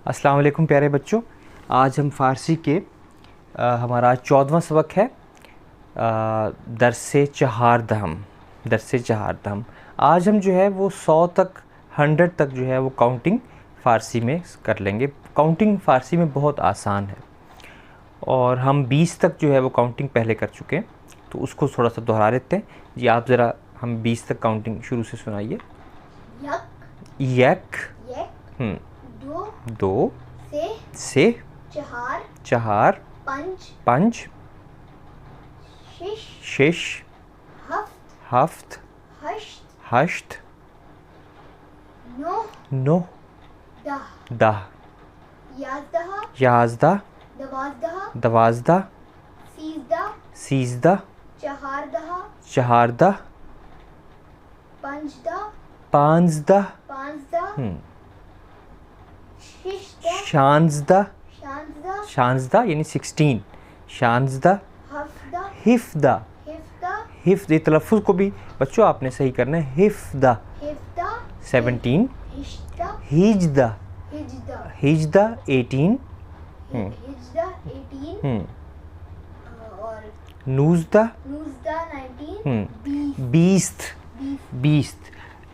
अस्सलाम वालेकुम प्यारे बच्चों, आज हम फ़ारसी के हमारा 14वां सबक है, दरसे चहारदहम। आज हम जो है वो 100 तक 100 तक जो है वो काउंटिंग फ़ारसी में कर लेंगे। काउंटिंग फ़ारसी में बहुत आसान है और हम 20 तक जो है वो काउंटिंग पहले कर चुके हैं, तो उसको थोड़ा सा दोहरा लेते हैं। जी आप ज़रा हम 20 तक काउंटिंग शुरू से सुनाइए। यक, दो, से, चहार, पंज, शिश, हफ्त, हश्त, नौ, दह, याज़दा, दवाज़दा, सीज़दा, चहारदा, पांज़दा, शांज़दा यानी 16, शांज़दा, हिफ़्दा, हिफ़्द ये तलफ़्फ़ुज़ को भी बच्चों आपने सही करना है। हिफ़्दा 17, हिजदा, हिजदा 18, नूज़दा, बीस्त, बीस्त।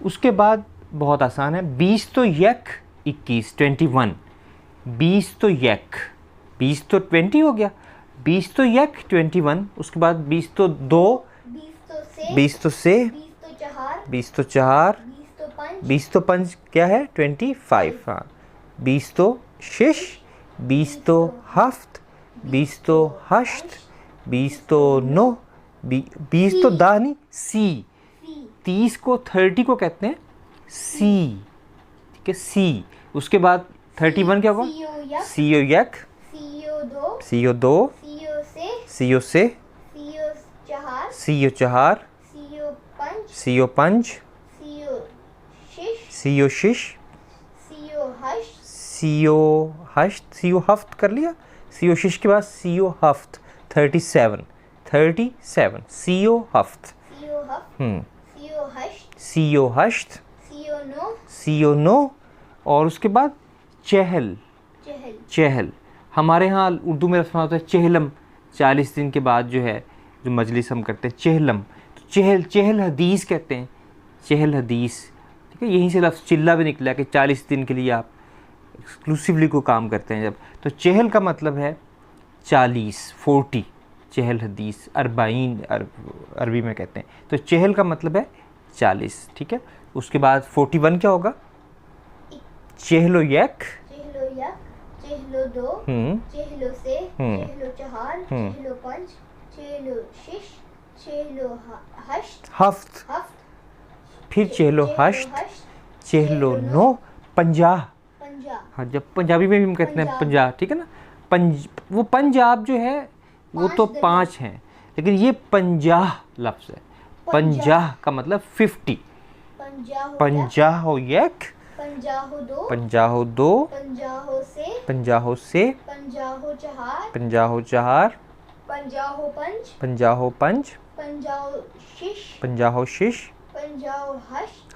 उसके बाद बहुत आसान है, 20 तो यक 21 21, 20 तो यक, 20 तो 20 हो गया, 20 तो यक 21, उसके बाद 20 तो दो, 20 तो से, 20 तो चहार, 20 तो पंज क्या है 25, हाँ, 20 तो शिश, 20 तो हफ्त, 20 तो हश्त, 20 तो नो, 20 तो दा नहीं सी, 30 को 30 को कहते हैं सी, ठीक है सी। उसके बाद 31 क्या होगा, सी ओ यक, सी ओ दो, सी ओ से, सी ओ चहार, सी ओ पंज, सी ओ शिश, सी ओ हश्त, सी ओ हफ्त कर लिया, सी ओ शिश के बाद सी ओ हफ्त 37, सी ओ हफ्त, सी ओ हश्त, सी ओ नो, और उसके बाद चहल, चहल हमारे यहाँ उर्दू में रस्म होता है चहलम, 40 दिन के बाद जो है जो मजलिस हम करते हैं चहलम, तो चहल, चहल हदीस कहते हैं, चहल हदीस, ठीक है। यहीं से लफ्ज़ चिल्ला भी निकला कि 40 दिन के लिए आप एक्सक्लूसिवली को काम करते हैं जब, तो चहल का मतलब है 40, 40, चहल हदीस, अरबाइन अरबी में कहते हैं, तो चहल का मतलब है 40, ठीक है। उसके बाद 41 क्या होगा, चहलो यक, चहलो दो, चहलो से, चहलो चहार, चहलो पंज, चहलो शिश, चहलो हश्त, हफ्त, फिर चहलो हश्त, चहलो नो, 50, हाँ जब पंजाबी में भी हम कहते हैं 50, ठीक है ना। वो पंजाब जो है वो तो 5 हैं, लेकिन ये 50 लफ्ज़ है, 50 का मतलब 50, 50 यक, 50 दो, 50 से, 50 चहार, 50 पंज, 50 शिश,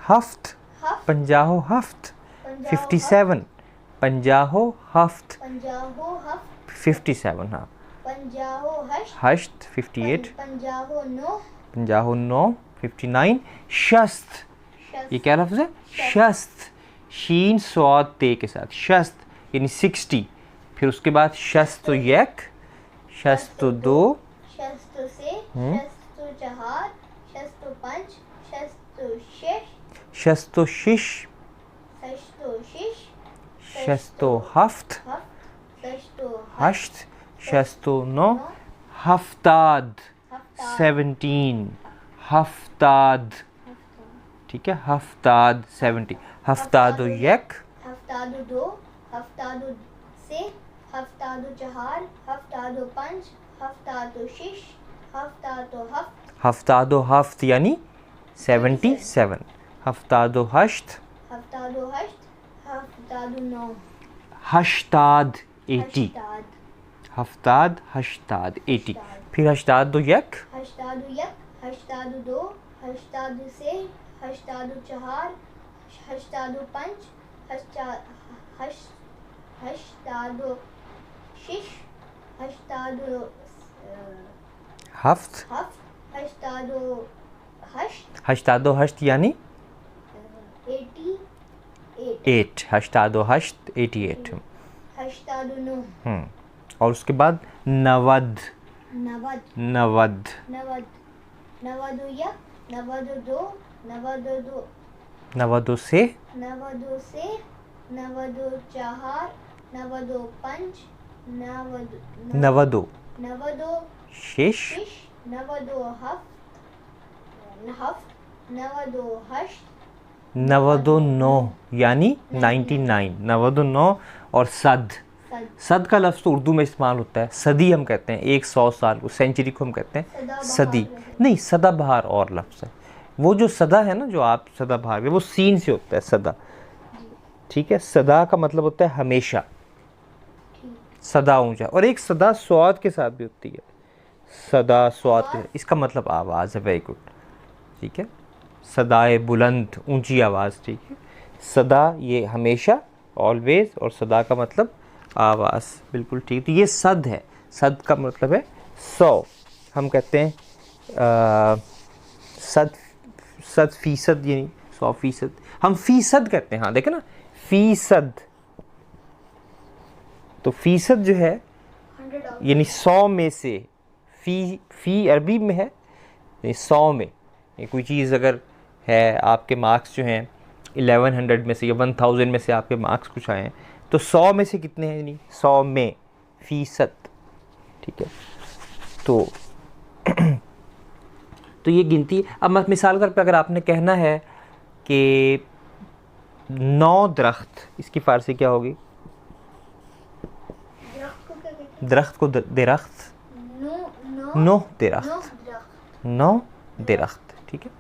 हफ्त, 50 हफ्त 57, 50 हफ्त 57, हाँ, हश्त 58, 50 नौ 59, शस्त, ये क्या लफ्ज़ है, शस्त, शीन स्वाद ते के साथ, शस्त यानी 60, फिर उसके बाद शस्त यक, शस्त दो, शस्त से, शस्त चहार, शस्त पंज, शस्त शिश, शस्त हफ्त, हश्त, शस्त नौ, हफ्ताद 17, हफ्ताद, ठीक है, हफ्ताद 70, हफ्तादो यक, हफ्तादो दो, हफ्तादो से, हफ्तादो चहार, हफ्तादो पंज, हफ्तादो शिश, हफ्तादो हफ्त, हफ्तादो हफ्त यानी 77, हफ्तादो हश्त, हफ्तादो हश्त, हफ्तादो नौ, हश्ताद 80, हफ्ताद हश्ताद 80, फिर हश्तादो यक, हश्तादो यक, हश्तादो दो, हश्तादु से, हश्तादु चार, हश्तादु पंच, हश्तादु शिश, हश्तादु हफ्त, हश्तादु हश्त, हश्तादो हश्त यानी 88, हश्तादो हश्त 88। हश्तादु नो, और उसके बाद नवद, नवद, नवद, नवद, नवदु या, नवदु दो, नवदु दो, नवदो से, नवदु से, नवदु चार, नवदु पंच, नवदो नवदो शेष, नवदो हफ्त, नवदो हश्त, नवदो नौ यानी 99, नवदो नौ। और सद, सद का लफ्ज़ तो उर्दू में इस्तेमाल होता है, सदी हम कहते हैं, 100 साल को, सेंचुरी को हम कहते हैं सदी। नहीं, सदाबहार और लफ्ज़ है। वो जो सदा है ना, जो आप सदाबहार, वो सीन से होता है सदा, ठीक है। सदा का मतलब होता है हमेशा, सदा ऊंचा। और एक सदा स्वाद के साथ भी होती है, सदा स्वाद, इसका मतलब आवाज़ है। वेरी गुड, ठीक है। सदाए बुलंद, ऊंची आवाज़, ठीक है। सदा ये हमेशा, ऑलवेज, और सदा का मतलब आवाज़, बिल्कुल ठीक। तो ये सद है, सद का मतलब है 100। हम कहते हैं सद फीसद, यानी 100%। हम फीसद कहते हैं, हाँ देखे ना, फीसद। तो फीसद जो है यानी 100 में से, फी अरबी में है 100 में। ये कोई चीज़ अगर है, आपके मार्क्स जो हैं 1100 में से या 1000 में से आपके मार्क्स कुछ आए हैं, तो 100 में से कितने हैं, यानी 100 में फीसद, ठीक है। तो तो ये गिनती। अब मिसाल कर पे अगर आपने कहना है कि 9 दरख्त, इसकी फ़ारसी क्या होगी? दरख्त को दरख्त, 9 दरख्त, 9 दरख्त, ठीक है।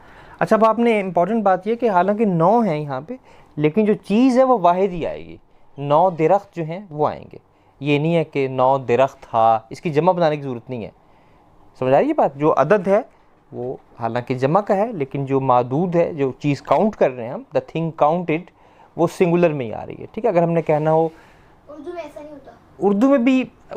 अच्छा, अब आपने इम्पॉर्टेंट बात यह कि हालांकि 9 है यहाँ पे, लेकिन जो चीज़ है वो वाहिद ही आएगी। 9 दरख्त जो हैं वो आएंगे। ये नहीं है कि 9 दरख्त था, इसकी जमा बनाने की ज़रूरत नहीं है। समझ आ रही है बात? जो अदद है वो हालांकि जमा का है, लेकिन जो मादूद है, जो चीज़ काउंट कर रहे हैं हम, द थिंग काउंटेड, वो सिंगुलर में ही आ रही है, ठीक है। अगर हमने कहना हो, उर्दू में ऐसा नहीं होता,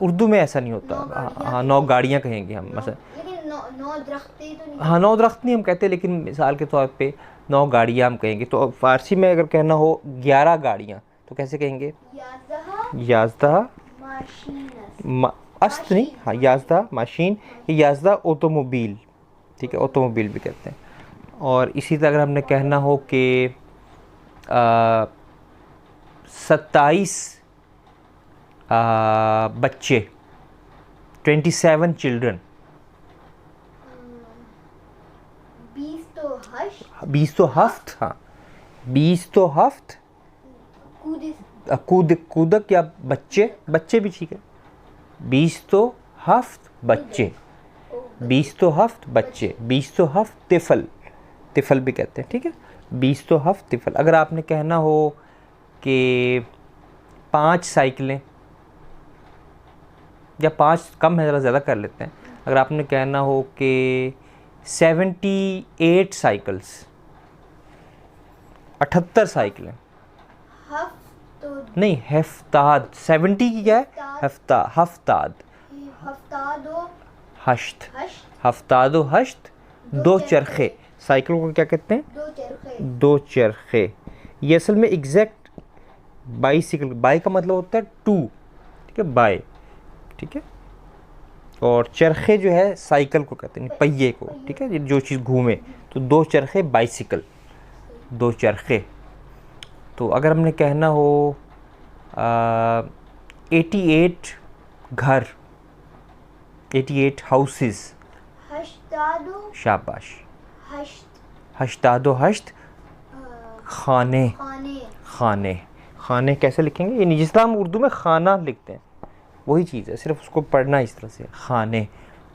उर्दू में ऐसा नहीं होता। हाँ, 9 गाड़ियाँ कहेंगे हम, मतलब, लेकिन 9 दरख्तें तो नहीं। हाँ, 9 दरख्त नहीं हम कहते, लेकिन मिसाल के तौर पे 9 गाड़ियाँ हम कहेंगे। तो फ़ारसी में अगर कहना हो 11 गाड़ियाँ, तो कैसे कहेंगे? याज़दा अस्त नहीं, हाँ, याज़दा मशीन, याज़दा ऑटोमोबाइल, ठीक है, ऑटोमोबाइल भी कहते हैं। और इसी तरह अगर हमने कहना हो कि 27 बच्चे, 27 चिल्ड्रन, 20 तो हफ्त, हाँ, 20 तो हफ्त, कूदक या बच्चे भी ठीक है। 20 तो हफ्त बच्चे, 20 तो हफ्त बच्चे, 20 तो हफ्त तिफल भी कहते हैं, ठीक है। 20 तो हफ्त तिफल। अगर आपने कहना हो कि 5 साइकिलें, या 5 कम है, ज़रा ज़्यादा कर लेते हैं। अगर आपने कहना हो कि 78 साइकिल्स, 78 साइकिलें, नहीं, हफ्ताद, 70 की क्या है? हफ्ताद, हश्त, हफ्तादो हश्त, 2 चरखे। साइकिलों को क्या कहते हैं? 2 चरखे। ये असल में एग्जैक्ट बाईसाइकिल, बाई का मतलब होता है 2, ठीक है, बाई, ठीक है। और चरखे जो है साइकिल को कहते हैं, पहिए को, ठीक है, जो चीज़ घूमे। तो 2 चरखे बाइसिकल, 2 चरखे। तो अगर हमने कहना हो 88 घर, 88 हाउसेस, शाबाश, हश्तादो हश्त खाने, खाने कैसे लिखेंगे? ये जिस तरह हम उर्दू में खाना लिखते हैं वही चीज़ है, सिर्फ उसको पढ़ना इस तरह से, खाने,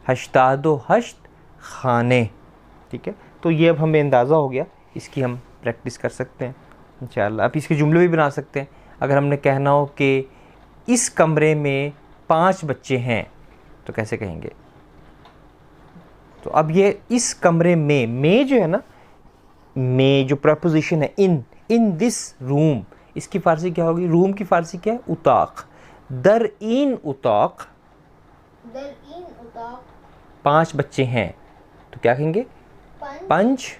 हश्तादो हश्त खाने, ठीक है। तो ये अब हमें अंदाज़ा हो गया, इसकी हम प्रैक्टिस कर सकते हैं इंशाअल्लाह। आप इसके जुमले भी बना सकते हैं। अगर हमने कहना हो कि इस कमरे में 5 बच्चे हैं, तो कैसे कहेंगे? तो अब ये इस कमरे में जो है ना, में जो प्रपोजिशन है इन दिस रूम, इसकी फ़ारसी क्या होगी? रूम की फ़ारसी क्या है? उताक। दर इन उताक 5 बच्चे हैं, तो क्या कहेंगे? 5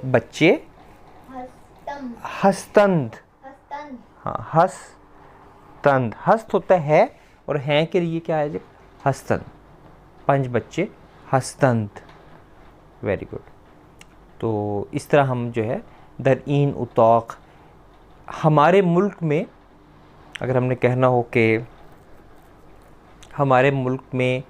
बच्चे हस्तंद। हाँ, हस्तंद, हस्त होता है और हैं के लिए क्या है? हस्तंद। 5 बच्चे हस्तंद। Very good. तो इस तरह हम जो है दरईन उताक, हमारे मुल्क में अगर हमने कहना हो कि हमारे मुल्क में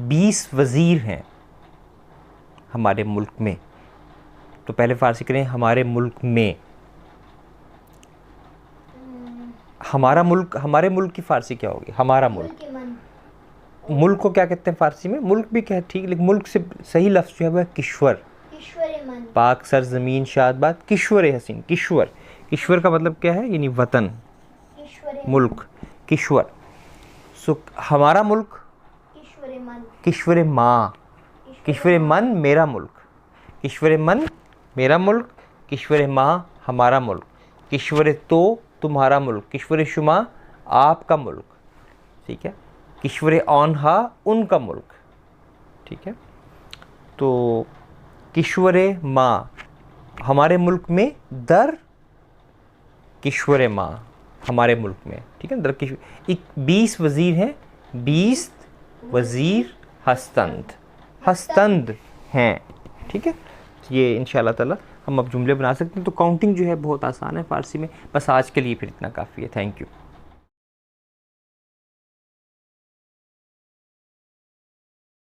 20 वज़ीर हैं हमारे मुल्क में, तो पहले फ़ारसी करें हमारे मुल्क में। हमारे मुल्क की फ़ारसी क्या होगी? हमारा मुल्क। मुल्क को क्या कहते हैं फ़ारसी में? मुल्क भी क्या ठीक, लेकिन मुल्क से सही लफ्ज़ जो है वह किश्वर। पाक सरज़मीन शादबाद किश्वर हसीन। किश्वर का मतलब क्या है? यानी वतन, मुल्क, किश्वर। सो हमारा मुल्क किश्वर माँ, किश्वर मन मेरा मुल्क, किश्वर मन मेरा मुल्क, किश्वर माँ हमारा मुल्क, किश्वर तो तुम्हारा मुल्क, किश्वर शुमा आपका मुल्क, ठीक है, किश्वर औनहा उनका मुल्क, ठीक है। तो किश्वर माँ हमारे मुल्क में, दर किश्वर माँ हमारे मुल्क में, ठीक है। दर किश्वर 20 वज़ीर हैं, 20 वज़ीर हस्तंद हैं, ठीक है। ये इंशाअल्लाह ताला हम अब जुमले बना सकते हैं। तो काउंटिंग जो है बहुत आसान है फ़ारसी में। बस आज के लिए फिर इतना काफ़ी है। Thank you.